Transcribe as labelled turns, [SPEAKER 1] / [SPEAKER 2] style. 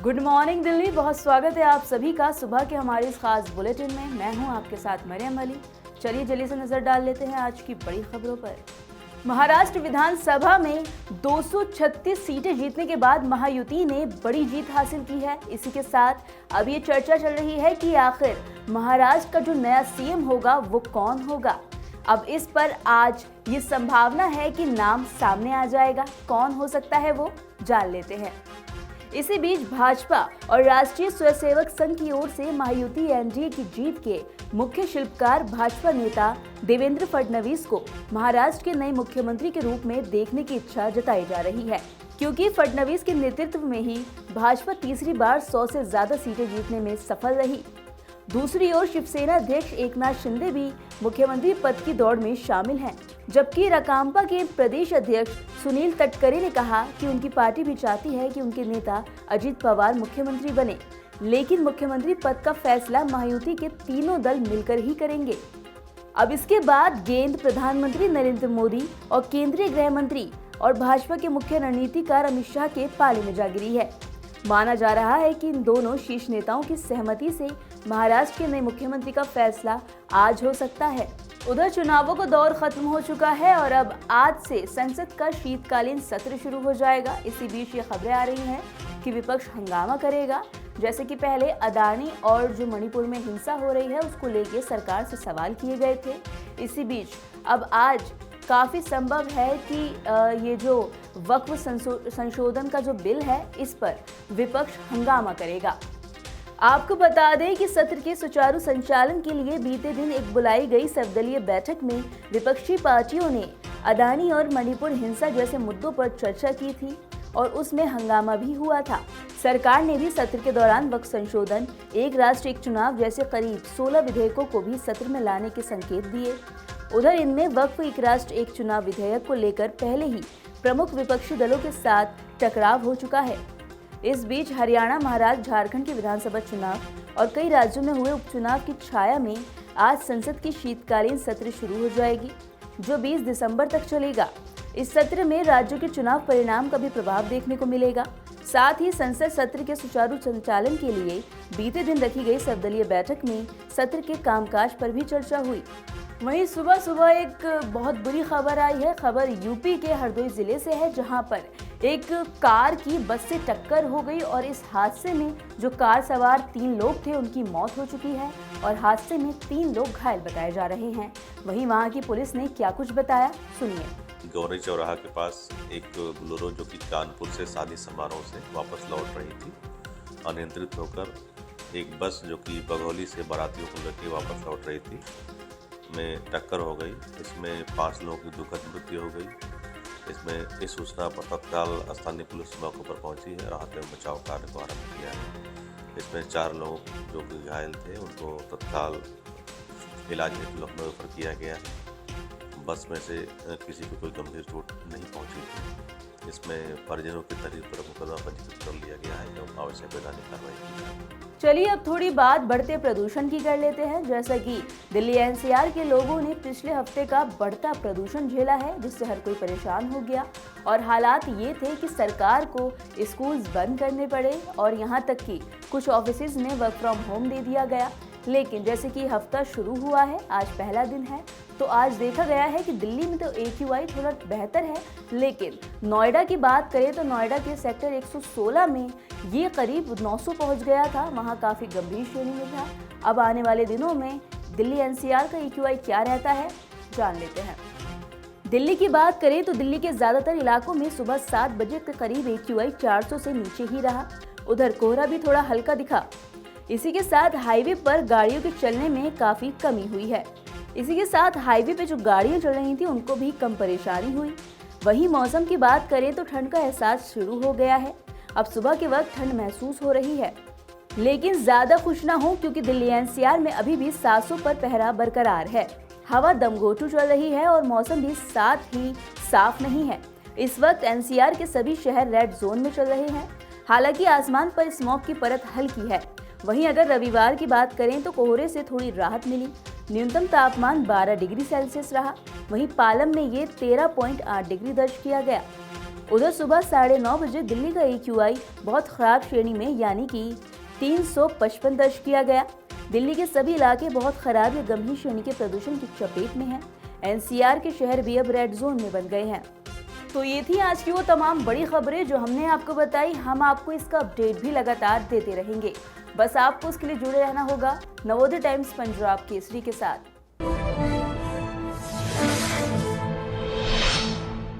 [SPEAKER 1] Good morning Delhi. बहुत स्वागत है आप सभी का सुबह के हमारे इस खास बुलेटिन में। मैं हूं आपके साथ मरियम अली। चलिए जल्दी से नजर डाल लेते हैं आज की बड़ी खबरों पर। महाराष्ट्र विधानसभा में 236 सीटें जीतने के बाद महायुति ने बड़ी जीत हासिल की है। इसी के साथ अब ये चर्चा चल रही है कि आखिर महाराष्ट्र का जो नया सीएम होगा वो कौन होगा। अब इस पर आज ये संभावना है कि नाम सामने आ जाएगा। कौन हो सकता है वो जान लेते हैं। इसी बीच भाजपा और राष्ट्रीय स्वयंसेवक संघ की ओर से महायुति एनडीए की जीत के मुख्य शिल्पकार भाजपा नेता देवेंद्र फडणवीस को महाराष्ट्र के नए मुख्यमंत्री के रूप में देखने की इच्छा जताई जा रही है, क्योंकि फडणवीस के नेतृत्व में ही भाजपा तीसरी बार 100 से ज्यादा सीटें जीतने में सफल रही। दूसरी ओर शिवसेना अध्यक्ष एकनाथ शिंदे भी मुख्यमंत्री पद की दौड़ में शामिल हैं, जबकि राकांपा के प्रदेश अध्यक्ष सुनील तटकरे ने कहा कि उनकी पार्टी भी चाहती है कि उनके नेता अजित पवार मुख्यमंत्री बने, लेकिन मुख्यमंत्री पद का फैसला महायुति के तीनों दल मिलकर ही करेंगे। अब इसके बाद गेंद प्रधानमंत्री नरेंद्र मोदी और केंद्रीय गृह मंत्री और भाजपा के मुख्य रणनीतिकार अमित शाह के पाले में जा गिरी है। माना जा रहा है कि इन दोनों शीर्ष नेताओं की सहमति से महाराष्ट्र के नए मुख्यमंत्री का फैसला आज हो सकता है। उधर चुनावों का दौर खत्म हो चुका है और अब आज से संसद का शीतकालीन सत्र शुरू हो जाएगा। इसी बीच ये खबरें आ रही हैं कि विपक्ष हंगामा करेगा। जैसे कि पहले अदानी और जो मणिपुर में हिंसा हो रही है उसको लेके सरकार से सवाल किए गए थे। इसी बीच अब आज काफ़ी संभव है कि ये जो वक्फ संशोधन का जो बिल है इस पर विपक्ष हंगामा करेगा। आपको बता दें कि सत्र के सुचारू संचालन के लिए बीते दिन एक बुलाई गई सर्वदलीय बैठक में विपक्षी पार्टियों ने अदानी और मणिपुर हिंसा जैसे मुद्दों पर चर्चा की थी और उसमें हंगामा भी हुआ था। सरकार ने भी सत्र के दौरान वक्फ संशोधन, एक राष्ट्र एक चुनाव जैसे करीब 16 विधेयकों को भी सत्र में लाने के संकेत दिए। उधर इनमें वक्फ एक राष्ट्र एक चुनाव विधेयक को लेकर पहले ही प्रमुख विपक्षी दलों के साथ टकराव हो चुका है। इस बीच हरियाणा, महाराष्ट्र, झारखंड के विधानसभा चुनाव और कई राज्यों में हुए उपचुनाव की छाया में आज संसद की शीतकालीन सत्र शुरू हो जाएगी, जो 20 दिसंबर तक चलेगा। इस सत्र में राज्यों के चुनाव परिणाम का भी प्रभाव देखने को मिलेगा। साथ ही संसद सत्र के सुचारू संचालन के लिए बीते दिन रखी गई सर्वदलीय बैठक में सत्र के कामकाज पर भी चर्चा हुई। वहीं सुबह सुबह एक बहुत बुरी खबर आई है। खबर यूपी के हरदोई जिले से है, जहां पर एक कार की बस से टक्कर हो गई और इस हादसे में जो कार सवार 3 लोग थे उनकी मौत हो चुकी है और हादसे में 3 लोग घायल बताए जा रहे हैं। वहीं वहां की पुलिस ने क्या कुछ बताया, सुनिए।
[SPEAKER 2] गौरी चौराहा के पास एक बोलेरो जो कि कानपुर से शादी समारोह से वापस लौट रही थी, अनियंत्रित होकर एक बस जो कि बघौली से बारातियों को लेकर वापस लौट रही थी में टक्कर हो गई। इसमें 5 लोगों की दुखद मृत्यु हो गई। इसमें इस सूचना पर तत्काल स्थानीय पुलिस मौके पर पहुंची है, राहत एवं बचाव कार्य को आरम्भ किया है। इसमें 4 लोग जो कि घायल थे उनको तत्काल इलाज हेतु लखनऊ रेफर किया गया है। बस में से किसी को कोई गंभीर चोट नहीं पहुंची थी। इसमें परिजनों की तहरीर पर मुकदमा पंजीकृत कर लिया गया है एवं आवश्यक वैधानिक कार्रवाई की है।
[SPEAKER 1] चलिए अब थोड़ी बात बढ़ते प्रदूषण की कर लेते हैं। जैसा कि दिल्ली एनसीआर के लोगों ने पिछले हफ्ते का बढ़ता प्रदूषण झेला है, जिससे हर कोई परेशान हो गया और हालात ये थे कि सरकार को स्कूल्स बंद करने पड़े और यहाँ तक कि कुछ ऑफिसेज में वर्क फ्रॉम होम दे दिया गया। लेकिन जैसे कि हफ्ता शुरू हुआ है, आज पहला दिन है, तो आज देखा गया है कि दिल्ली में तो AQI थोड़ा बेहतर है, लेकिन नोएडा की बात करें तो नोएडा के सेक्टर 116 में ये करीब 900 पहुंच गया था। वहां काफ़ी गंभीर श्रेणी में था। अब आने वाले दिनों में दिल्ली NCR का AQI क्या रहता है, जान लेते हैं। दिल्ली की बात करें तो दिल्ली के ज़्यादातर इलाकों में सुबह 7 बजे के करीब AQI 400 से नीचे ही रहा। उधर कोहरा भी थोड़ा हल्का दिखा। इसी के साथ हाईवे पर गाड़ियों के चलने में काफ़ी कमी हुई है। इसी के साथ हाईवे पे जो गाड़ियां चल रही थी उनको भी कम परेशानी हुई। वहीं मौसम की बात करें तो ठंड का एहसास शुरू हो गया है। अब सुबह के वक्त ठंड महसूस हो रही है, लेकिन ज्यादा खुश ना हो, क्योंकि दिल्ली NCR में अभी भी 700 पर पहरा बरकरार है। हवा दमघोटू चल रही है और मौसम भी साथ ही साफ नहीं है। इस वक्त NCR के सभी शहर रेड जोन में चल रहे हैं। हालांकि आसमान पर स्मॉग की परत हल्की है। वहीं अगर रविवार की बात करें तो कोहरे से थोड़ी राहत मिली। न्यूनतम तापमान 12 डिग्री सेल्सियस रहा। वहीं पालम में ये 13.8 डिग्री दर्ज किया गया। उधर सुबह 9:30 बजे दिल्ली का AQI बहुत खराब श्रेणी में यानी कि 355 दर्ज किया गया। दिल्ली के सभी इलाके बहुत खराब या गंभीर श्रेणी के प्रदूषण की चपेट में हैं। NCR के शहर भी अब रेड जोन में बन गए हैं। तो ये थी आज की वो तमाम बड़ी खबरें जो हमने आपको बताई। हम आपको इसका अपडेट भी लगातार देते रहेंगे। बस आपको उसके लिए जुड़े रहना होगा नवोदय टाइम्स पंजाब केसरी के साथ।